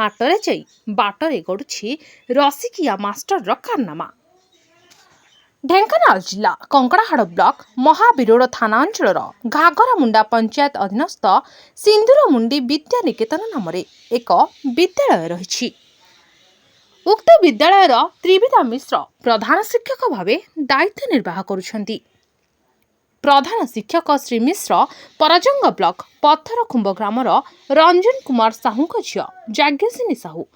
हाटरे जाई बाटरे गड़ुछि रसिकिया मास्टर कारनामा। ढेंकानाल जिला कंकड़ाहाड़ ब्लॉक महाबिरोड़ थाना अंचल घागरामुंडा पंचायत अधीनस्थ सिंदूरमुंडी विद्या निकेतन नाम एक विद्यालय रही। उक्त विद्यालयर त्रिविदा मिश्र प्रधान शिक्षक भाव दायित्व निर्वाह करुछंती। प्रधान शिक्षक श्री मिश्र परजंग ब्लॉक पत्थरखुंब ग्रामर रंजन कुमार साहू झील जाज्ञसिनी साहू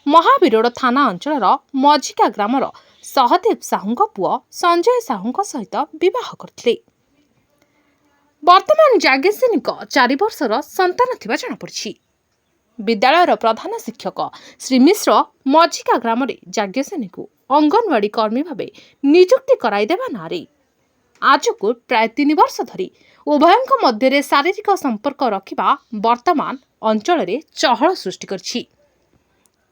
महाबिरोड़ थाना अंचल मझिका ग्रामर सहदेव साहू पुओ संजय साहू सहित विवाह करथिले। वर्तमान जाज्ञसिनी 4 वर्षर संतान थिबा जଣାपड़िछि। विद्यालयर प्रधान शिक्षक श्री मिश्र मझिका ग्राम जाज्ञसिनी को अंगनवाड़ी कर्मी भाव नियुक्ति कराइदेवा नारे आज को प्राय 3 वर्ष धरी उभयों मध्य शारीरिक संपर्क रखा वर्तमान अंचल चहल सृष्टि करछि।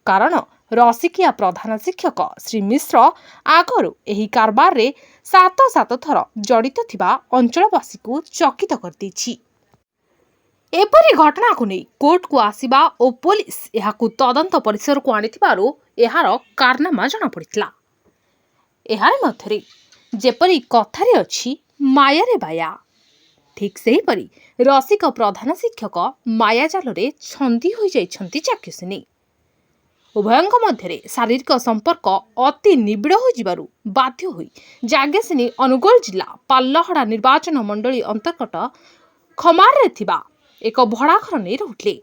कारण रसिकिया प्रधान शिक्षक श्री मिश्र आगरू एही कारबार रे 7 थर जड़ित थिबा अंचलवासी को चकित कर दैछि। एपरी घटना को नहीं कोर्ट को आसिबा और पुलिस एहाकु तदंत परिसर को आनिथिबारु एहार कारनामा जଣା पड़ितला। एहार मध्यरे जेपरी कथारे अछि माया रे बाया, ठीक सेही परी रसिक प्रधान शिक्षक माया जालरे छंदी होई जाइछंती जाज्ञसिनी। उभयों मध्य शारीरिक संपर्क अति निबिड़ हो जिबारु बाध्य होई जाज्ञसिनी अनुगोल जिला पाल्लहड़ा निर्वाचन मंडली अंतर्गत खमार रे थिबा एक भड़ा घर नहीं रहुले।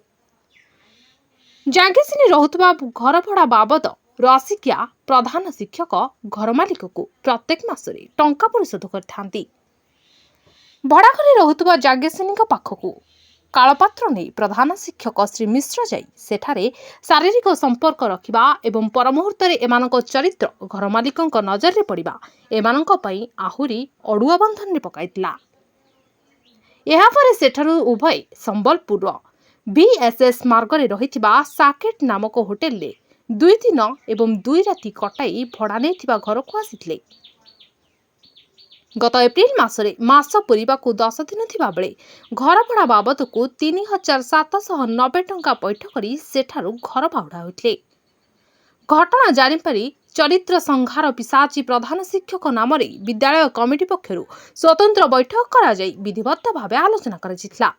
जाज्ञसिनी रहुतबा घर भड़ा बाबद रसिकिया प्रधान शिक्षक घर मालिक को प्रत्येक मासरे टंका परिशोध करथांती। भड़ा घरे रहुतबा जाज्ञसिनी पाखकू कालपात्र नहीं प्रधान शिक्षक श्री मिश्र जाई सेठारे शारीरिक संपर्क रखिबा एवं परमुहूर्त एमानक चरित्र घर मालिक नजर रे पड़िबा एमानक पई आहुरी अड़ुआ बंधन रे पकाइतिला। एहा परे सेठारु उभय संबलपुर बीएसएस मार्ग रे रहिथिबा साकेट नामक होटेल ले 2 दिन एवं 2 राति कटाई भड़ा नेथिबा घर को आसिथिले। गत एप्रिल मासरे मास पूरीबा को 10 दिन थिबा बेले घर भड़ा बाबद को 3790 टंका पैठ करी सेठारु घर बाहुड़ा होइथिले। घटना जानिपारी चरित्र संहार पिशाची प्रधान शिक्षक नाम विद्यालय कमिटी पक्षरु स्वतंत्र बैठक करा जाई विधिवत भावे आलोचना करा,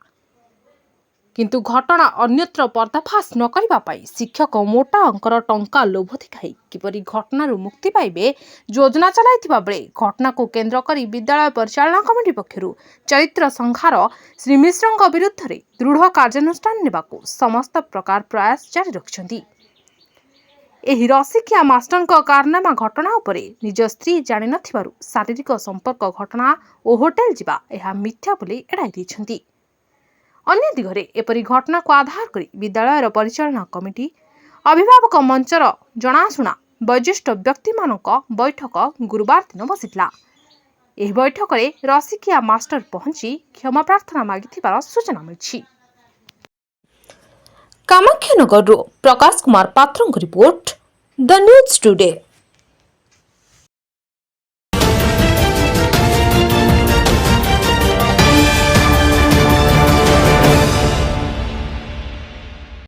किंतु घटना अन्यत्र पर्दाफाश न करिबा पाई शिक्षक मोटा अंकर टंका लोभ दिखाई किपरि घटनारू मुक्ति पाइबे योजना चलाइथिबा बेले घटना को केंद्र करी विद्यालय परिचालना कमिटी पक्षरु चरित्र संहार श्री मिश्रଙ୍କ विरुद्ध रे दृढ़ कार्यानुष्ठान नेबाकू समस्त प्रकार प्रयास जारी रखिछंती। एही रसिकिया मास्टरଙ୍କ कारनामा घटना उपरे निज स्त्री जानि नथिबारु शारीरिक संपर्क घटना ओ होटेल जिबा एहा मिथ्या बोली एड़ाई दैछंती। अन्य दिगरे एपरी घटना को आधार करी विद्यालयर परिचालना कमिटी अभिभावक मंचर जनाशुना वयोज्येष्ठ व्यक्ति मानक बैठक गुरुवार दिन बसिथिला। एही बैठक रे रसिकिया मास्टर पहुंची क्षमा प्रार्थना मागिथिबार सूचना मिलछि। कामाख्यानगर प्रकाश कुमार पात्रଙ୍କ रिपोर्ट द न्यूज टुडे।